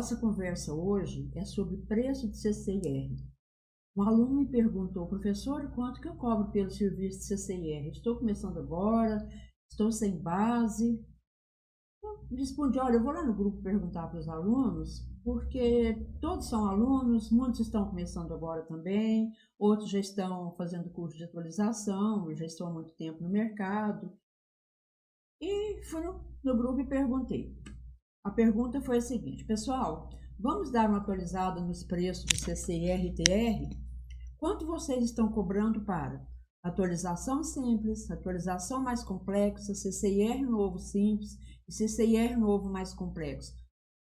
Nossa conversa hoje é sobre preço de CCIR. Um aluno me perguntou, professor, quanto que eu cobro pelo serviço de CCIR? Estou começando agora, estou sem base. Eu respondi, olha, eu vou lá no grupo perguntar para os alunos, porque todos são alunos, muitos estão começando agora também, outros já estão fazendo curso de atualização, já estão há muito tempo no mercado. E fui no grupo e perguntei. A pergunta foi a seguinte, pessoal, vamos dar uma atualizada nos preços do CCIR e TR? Quanto vocês estão cobrando para atualização simples, atualização mais complexa, CCIR novo simples e CCIR novo mais complexo?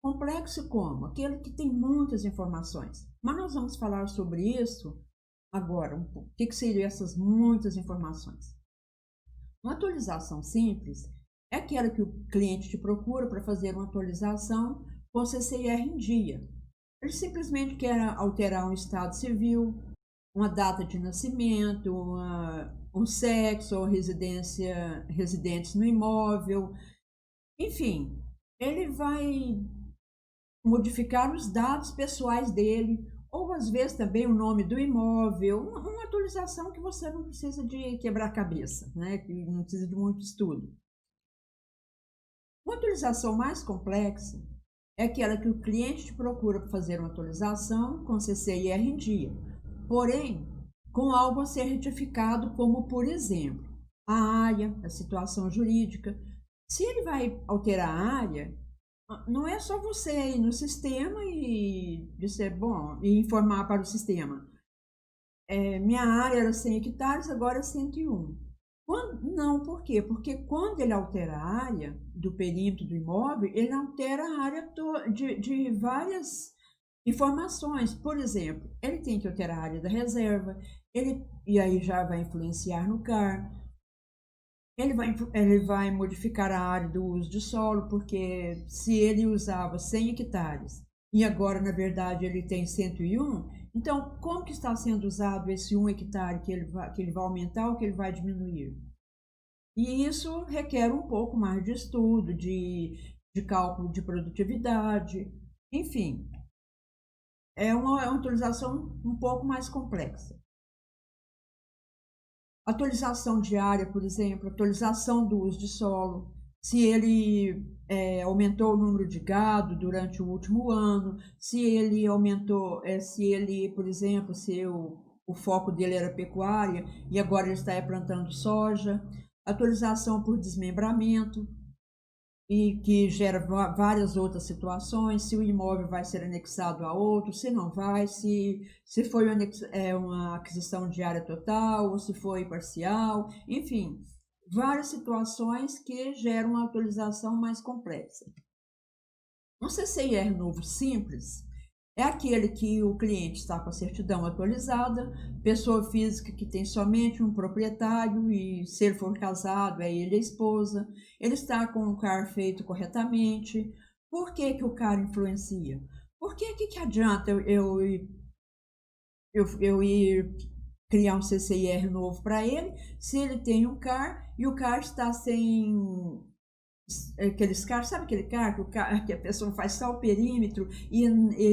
Complexo como? Aquele que tem muitas informações. Mas nós vamos falar sobre isso agora, um pouco. O que seriam essas muitas informações? Uma atualização simples é aquela que o cliente te procura para fazer uma atualização com CCIR em dia. Ele simplesmente quer alterar um estado civil, uma data de nascimento, um sexo ou residentes no imóvel, enfim, ele vai modificar os dados pessoais dele, ou às vezes também o nome do imóvel, uma atualização que você não precisa de quebrar a cabeça, né? Que não precisa de muito estudo. Uma atualização mais complexa é aquela que o cliente te procura para fazer uma atualização com CCIR em dia, porém, com algo a ser retificado, como, por exemplo, a área, a situação jurídica. Se ele vai alterar a área, não é só você ir no sistema e dizer, bom, e informar para o sistema. Minha área era 100 hectares, agora é 101. Não, por quê? Porque quando ele altera a área do perímetro do imóvel, ele altera a área de várias informações. Por exemplo, ele tem que alterar a área da reserva, e aí já vai influenciar no CAR. Ele vai modificar a área do uso de solo, porque se ele usava 100 hectares e agora, na verdade, ele tem 101, então como que está sendo usado esse 1 hectare que ele vai aumentar ou que ele vai diminuir? E isso requer um pouco mais de estudo, de cálculo de produtividade, enfim, é uma atualização um pouco mais complexa. Atualização diária, por exemplo, atualização do uso de solo, se ele aumentou o número de gado durante o último ano, se ele aumentou, por exemplo, se o foco dele era pecuária e agora ele está plantando soja, atualização por desmembramento, e que gera várias outras situações, se o imóvel vai ser anexado a outro, se não vai, se foi uma aquisição de área total ou se foi parcial, enfim, várias situações que geram uma atualização mais complexa. Um CCIR novo simples é aquele que o cliente está com a certidão atualizada, pessoa física que tem somente um proprietário e, se ele for casado, é ele a esposa, ele está com o CAR feito corretamente. Por que que o CAR influencia? Porque que adianta eu ir criar um CCIR novo para ele, se ele tem um CAR e o CAR está sem aqueles carros, sabe aquele carro que a pessoa faz só o perímetro e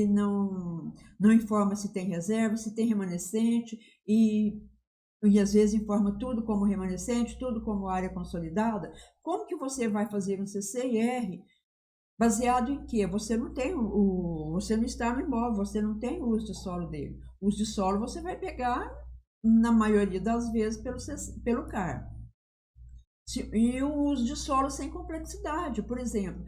não informa se tem reserva, se tem remanescente e às vezes informa tudo como remanescente, tudo como área consolidada? Como que você vai fazer um CCIR baseado em quê? Você não tem você não está no imóvel, você não tem o uso de solo dele. O uso de solo você vai pegar, na maioria das vezes, pelo CAR. E o uso de solo sem complexidade, por exemplo,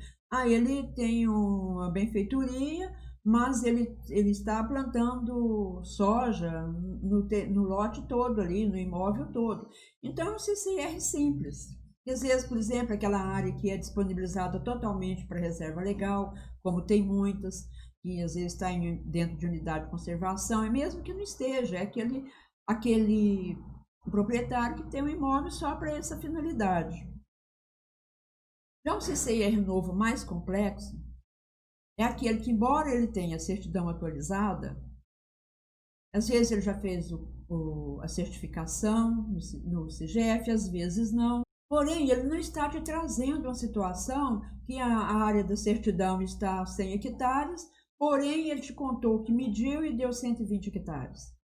ele tem uma benfeitoria, mas ele está plantando soja no lote todo ali, no imóvel todo. Então, é um CCIR simples. Às vezes, por exemplo, aquela área que é disponibilizada totalmente para reserva legal, como tem muitas, que às vezes está dentro de unidade de conservação, e mesmo que não esteja, é aquele proprietário que tem um imóvel só para essa finalidade. Já o CCIR novo mais complexo é aquele que, embora ele tenha a certidão atualizada, às vezes ele já fez a certificação no CIGEF, às vezes não. Porém, ele não está te trazendo uma situação que a área da certidão está 100 hectares, porém ele te contou que mediu e deu 120 hectares.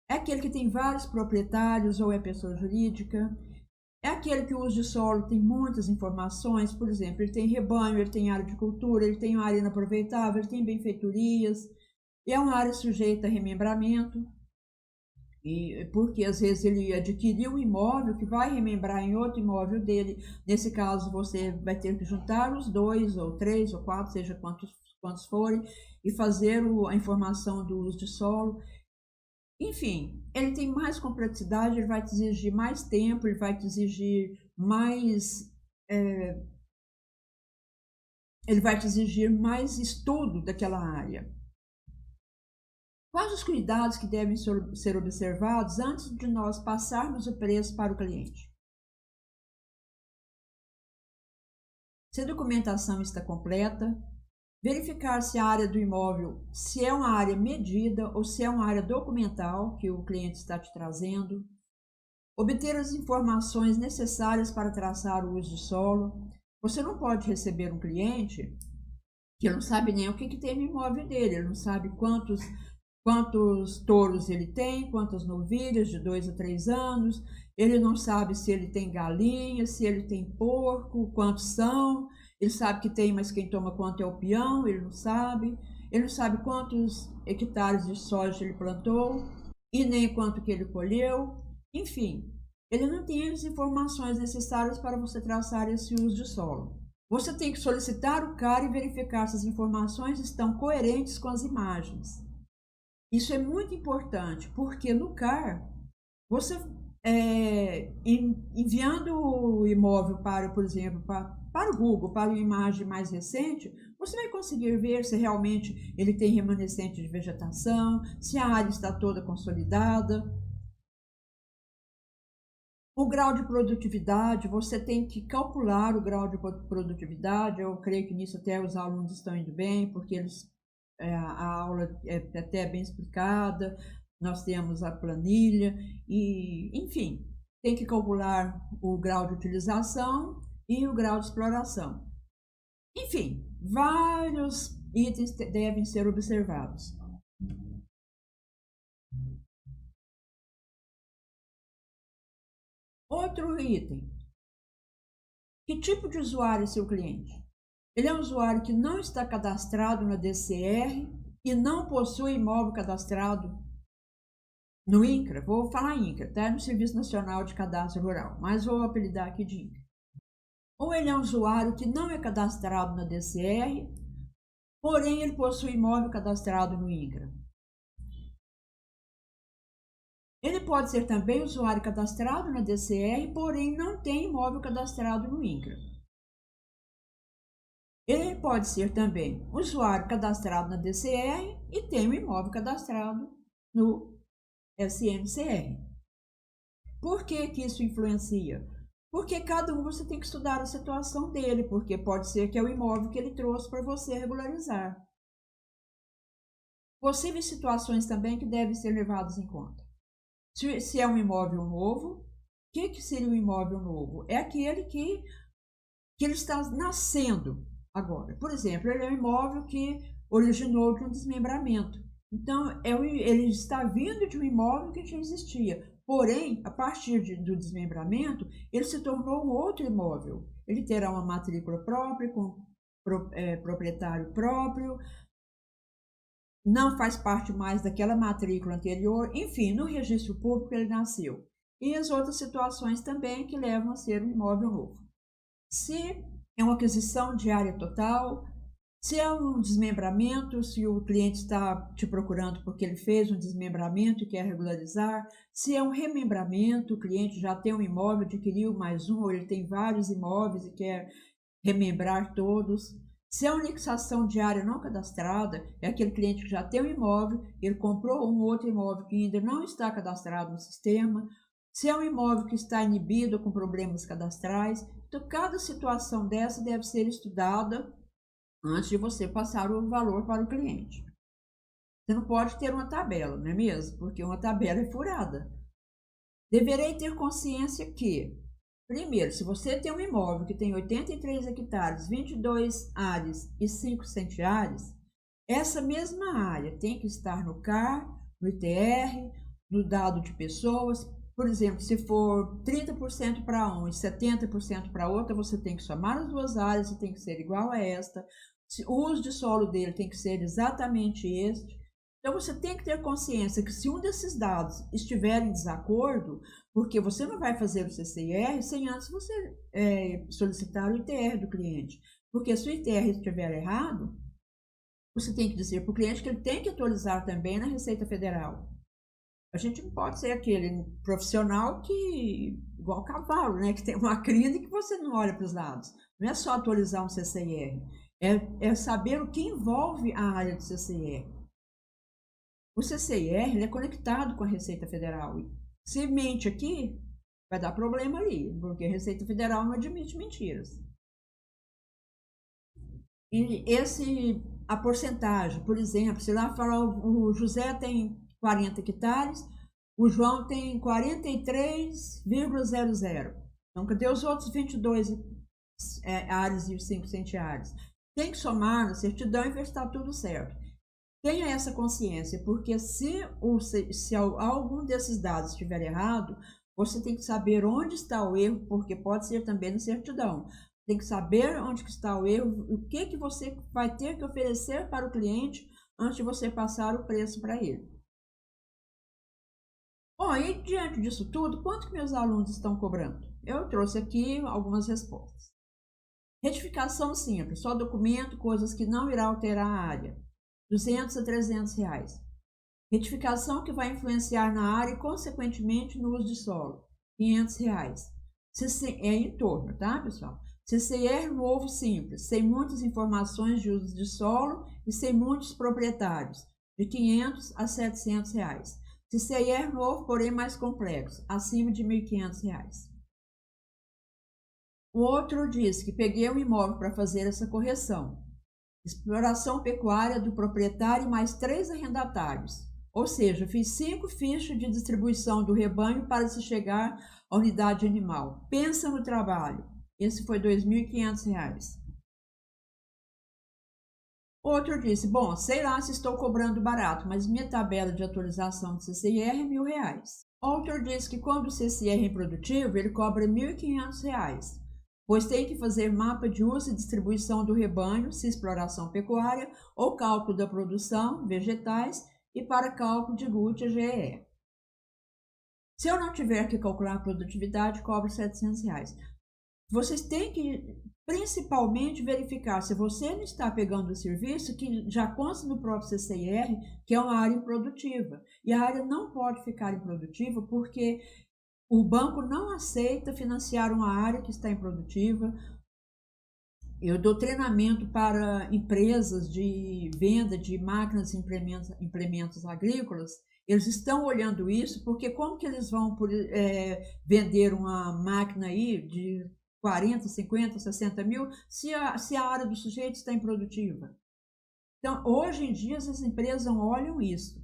É aquele que tem vários proprietários ou é pessoa jurídica. É aquele que o uso de solo tem muitas informações, por exemplo, ele tem rebanho, ele tem área de cultura, ele tem área inaproveitável, ele tem benfeitorias, e é uma área sujeita a remembramento, e porque às vezes ele adquiriu um imóvel que vai remembrar em outro imóvel dele. Nesse caso, você vai ter que juntar os 2, ou 3, ou 4, seja quantos forem, e fazer a informação do uso de solo. Enfim, ele tem mais complexidade, ele vai te exigir mais tempo, ele vai te exigir mais, ele vai te exigir mais estudo daquela área. Quais os cuidados que devem ser observados antes de nós passarmos o preço para o cliente? Se a documentação está completa, verificar se a área do imóvel, se é uma área medida ou se é uma área documental que o cliente está te trazendo, obter as informações necessárias para traçar o uso de solo. Você não pode receber um cliente que não sabe nem o que tem no imóvel dele, ele não sabe quantos touros ele tem, quantas novilhas de 2 a 3 anos, ele não sabe se ele tem galinha, se ele tem porco, quantos são. Ele sabe que tem, mas quem toma conta é o peão, ele não sabe quantos hectares de soja ele plantou e nem quanto que ele colheu. Enfim, ele não tem as informações necessárias para você traçar esse uso de solo. Você tem que solicitar o CAR e verificar se as informações estão coerentes com as imagens. Isso é muito importante, porque no CAR, você enviando o imóvel para, por exemplo, para o Google, para uma imagem mais recente, você vai conseguir ver se realmente ele tem remanescente de vegetação, se a área está toda consolidada. O grau de produtividade, você tem que calcular o grau de produtividade. Eu creio que nisso até os alunos estão indo bem, porque a aula é até bem explicada, nós temos a planilha, e, enfim, tem que calcular o grau de utilização e o grau de exploração. Enfim, vários itens devem ser observados. Outro item. Que tipo de usuário é seu cliente? Ele é um usuário que não está cadastrado na DCR e não possui imóvel cadastrado no INCRA. Vou falar INCRA, tá? No Serviço Nacional de Cadastro Rural, mas vou apelidar aqui de INCRA. Ou ele é um usuário que não é cadastrado na DCR, porém ele possui imóvel cadastrado no INCRA. Ele pode ser também usuário cadastrado na DCR, porém não tem imóvel cadastrado no INCRA. Ele pode ser também usuário cadastrado na DCR e tem um imóvel cadastrado no SMCR. Por que isso influencia? Porque cada um você tem que estudar a situação dele, porque pode ser que é o imóvel que ele trouxe para você regularizar. Possíveis situações também que devem ser levadas em conta. Se é um imóvel novo, o que seria um imóvel novo? É aquele que ele está nascendo agora. Por exemplo, ele é um imóvel que originou de um desmembramento. Então, ele está vindo de um imóvel que já existia. Porém, a partir do desmembramento, ele se tornou um outro imóvel. Ele terá uma matrícula própria, com proprietário próprio, não faz parte mais daquela matrícula anterior, enfim, no registro público ele nasceu. E as outras situações também que levam a ser um imóvel novo. Se é uma aquisição de área total, se é um desmembramento, se o cliente está te procurando porque ele fez um desmembramento e quer regularizar, se é um remembramento, o cliente já tem um imóvel, adquiriu mais um, ou ele tem vários imóveis e quer remembrar todos. Se é uma anexação de área não cadastrada, é aquele cliente que já tem um imóvel, ele comprou um outro imóvel que ainda não está cadastrado no sistema. Se é um imóvel que está inibido ou com problemas cadastrais. Então, cada situação dessa deve ser estudada antes de você passar o valor para o cliente. Você não pode ter uma tabela, não é mesmo? Porque uma tabela é furada. Deverei ter consciência que, primeiro, se você tem um imóvel que tem 83 hectares, 22 ares e 5 centiares, Essa mesma área tem que estar no CAR, no ITR, no dado de pessoas. Por exemplo, se for 30% para um e 70% para outra, você tem que somar as duas áreas e tem que ser igual a esta. O uso de solo dele tem que ser exatamente este. Então, você tem que ter consciência que se um desses dados estiver em desacordo, porque você não vai fazer o CCIR sem antes você solicitar o ITR do cliente. Porque se o ITR estiver errado, você tem que dizer para o cliente que ele tem que atualizar também na Receita Federal. A gente não pode ser aquele profissional que, igual cavalo, né, que tem uma crina e que você não olha para os lados. Não é só atualizar um CCIR, é saber o que envolve a área de CCIR. O CCIR ele é conectado com a Receita Federal. Se mente aqui, vai dar problema ali, porque a Receita Federal não admite mentiras. E a porcentagem, por exemplo, se lá falar o José tem 40 hectares, o João tem 43,00. Então, cadê os outros 22 áreas e 5 centiáreas? Tem que somar na certidão e ver se está tudo certo. Tenha essa consciência, porque se algum desses dados estiver errado, você tem que saber onde está o erro, porque pode ser também na certidão. Tem que saber onde está o erro, o que você vai ter que oferecer para o cliente antes de você passar o preço para ele. Bom, e diante disso tudo, quanto que meus alunos estão cobrando? Eu trouxe aqui algumas respostas. Retificação simples, só documento, coisas que não irá alterar a área, R$200 a R$300. Retificação que vai influenciar na área e, consequentemente, no uso de solo, R$500. É em torno, tá, pessoal? CCIR novo simples, sem muitas informações de uso de solo e sem muitos proprietários, de R$500 a R$700. CCIR novo, porém mais complexo, acima de R$1.500. O outro diz que peguei um imóvel para fazer essa correção. Exploração pecuária do proprietário e mais 3 arrendatários. Ou seja, fiz 5 fichas de distribuição do rebanho para se chegar à unidade animal. Pensa no trabalho. Esse foi R$2.500. Outro disse, bom, sei lá se estou cobrando barato, mas minha tabela de atualização de CCIR é R$1.000. Outro disse que quando o CCIR é improdutivo, ele cobra R$1.500, pois tem que fazer mapa de uso e distribuição do rebanho, se exploração pecuária, ou cálculo da produção, vegetais, e para cálculo de GUT-GE. Se eu não tiver que calcular a produtividade, cobro R$700. Vocês têm que, principalmente, verificar se você não está pegando o serviço que já consta no próprio CCIR, que é uma área improdutiva. E a área não pode ficar improdutiva porque o banco não aceita financiar uma área que está improdutiva. Eu dou treinamento para empresas de venda de máquinas e implementos agrícolas. Eles estão olhando isso, porque como que eles vão vender uma máquina aí de 40, 50, 60 mil, se a área do sujeito está improdutiva? Então, hoje em dia, as empresas olham isso.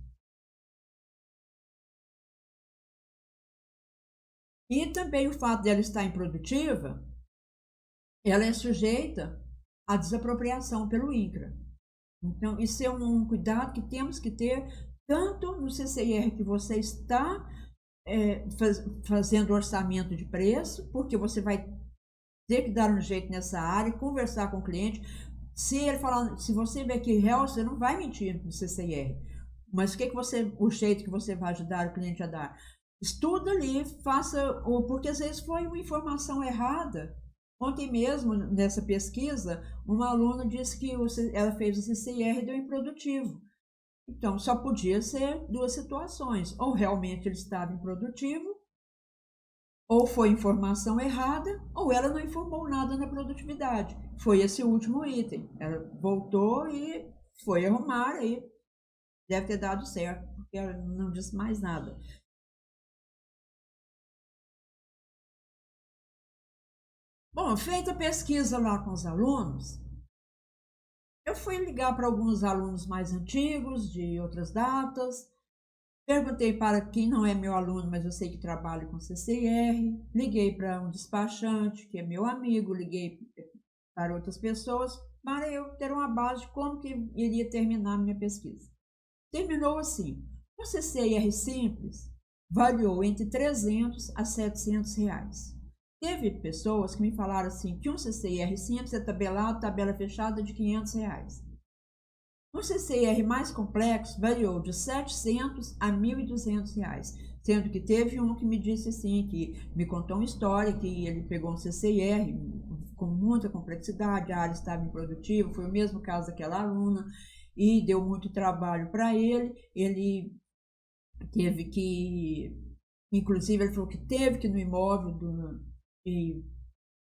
E também o fato dela estar improdutiva, ela é sujeita à desapropriação pelo INCRA. Então, isso é um cuidado que temos que ter, tanto no CCIR que você está fazendo orçamento de preço, porque você vai ter que dar um jeito nessa área, conversar com o cliente. Se você vê que real, você não vai mentir no CCIR. Mas o jeito que você vai ajudar o cliente a dar? Estuda ali, porque às vezes foi uma informação errada. Ontem mesmo, nessa pesquisa, uma aluna disse que ela fez o CCIR e deu improdutivo. Então, só podia ser 2 situações. Ou realmente ele estava improdutivo, ou foi informação errada, ou ela não informou nada na produtividade. Foi esse último item. Ela voltou e foi arrumar, aí deve ter dado certo, porque ela não disse mais nada. Bom, feita a pesquisa lá com os alunos, eu fui ligar para alguns alunos mais antigos, de outras datas. Perguntei para quem não é meu aluno, mas eu sei que trabalha com CCIR. Liguei para um despachante, que é meu amigo, liguei para outras pessoas. para eu ter uma base de como que iria terminar a minha pesquisa. Terminou assim: o CCIR simples variou entre 300 a 700 reais. Teve pessoas que me falaram assim que um CCIR simples é tabelado, tabela fechada de 500 reais. O CCIR mais complexo variou de 700 a 1.200 reais, sendo que teve um que me disse assim, que me contou uma história, que ele pegou um CCIR com muita complexidade, a área estava improdutiva, foi o mesmo caso daquela aluna, e deu muito trabalho para ele, ele teve que, inclusive ele falou que teve que ir no imóvel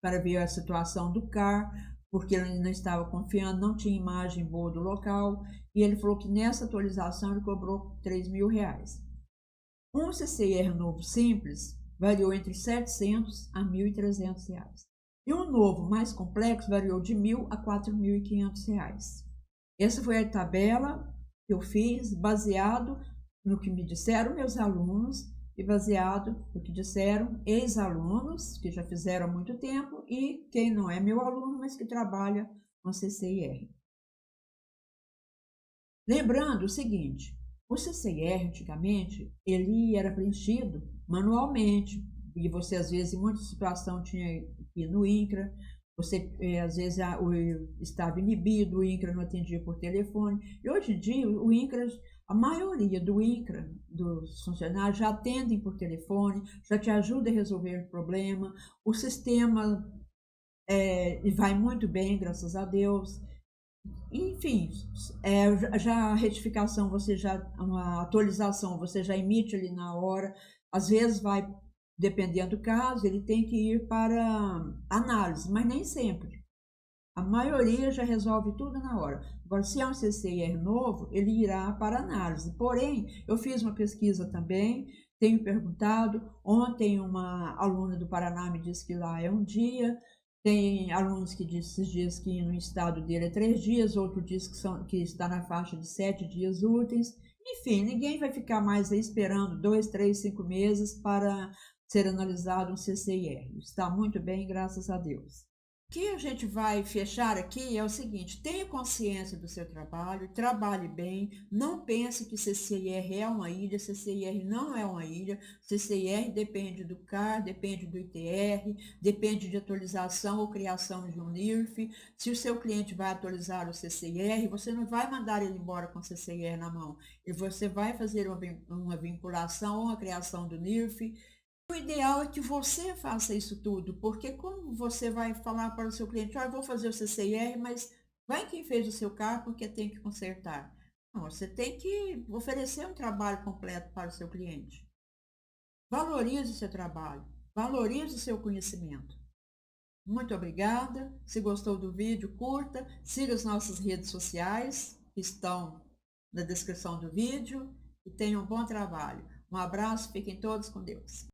para ver a situação do CAR, porque ele não estava confiando, não tinha imagem boa do local, e ele falou que nessa atualização ele cobrou 3.000 reais. Um CCIR novo simples variou entre 700 a 1.300 reais. E um novo mais complexo variou de 1.000 a 4.500 reais. Essa foi a tabela que eu fiz baseado no que me disseram meus alunos e baseado no que disseram ex-alunos que já fizeram há muito tempo e quem não é meu aluno, mas que trabalha com CCIR. Lembrando o seguinte, o CCIR antigamente, ele era preenchido manualmente, e você às vezes em muita situação tinha que ir no INCRA, você às vezes estava inibido, o INCRA não atendia por telefone, e hoje em dia o INCRA, a maioria do INCRA, dos funcionários, já atendem por telefone, já te ajuda a resolver o problema, o sistema vai muito bem, graças a Deus. Enfim, já a retificação, uma atualização, você já emite ali na hora, às vezes vai, dependendo do caso, ele tem que ir para análise, mas nem sempre. A maioria já resolve tudo na hora. Agora, se é um CCIR novo, ele irá para análise. Porém, eu fiz uma pesquisa também, tenho perguntado, ontem uma aluna do Paraná me disse que lá é um dia, tem alunos que dizem esses dias que no estado dele é 3 dias, outro diz que está na faixa de 7 dias úteis. Enfim, ninguém vai ficar mais aí esperando 2, 3, 5 meses para ser analisado um CCIR. Está muito bem, graças a Deus. O que a gente vai fechar aqui é o seguinte: tenha consciência do seu trabalho, trabalhe bem, não pense que CCIR é uma ilha, CCIR não é uma ilha, CCIR depende do CAR, depende do ITR, depende de atualização ou criação de um NIRF. Se o seu cliente vai atualizar o CCIR, você não vai mandar ele embora com o CCIR na mão, e você vai fazer uma vinculação ou uma criação do NIRF. O ideal é que você faça isso tudo, porque como você vai falar para o seu cliente, eu vou fazer o CCIR, mas vai quem fez o seu carro porque tem que consertar. Não, você tem que oferecer um trabalho completo para o seu cliente. Valorize o seu trabalho, valorize o seu conhecimento. Muito obrigada. Se gostou do vídeo, curta, siga as nossas redes sociais, que estão na descrição do vídeo, e tenha um bom trabalho. Um abraço, fiquem todos com Deus.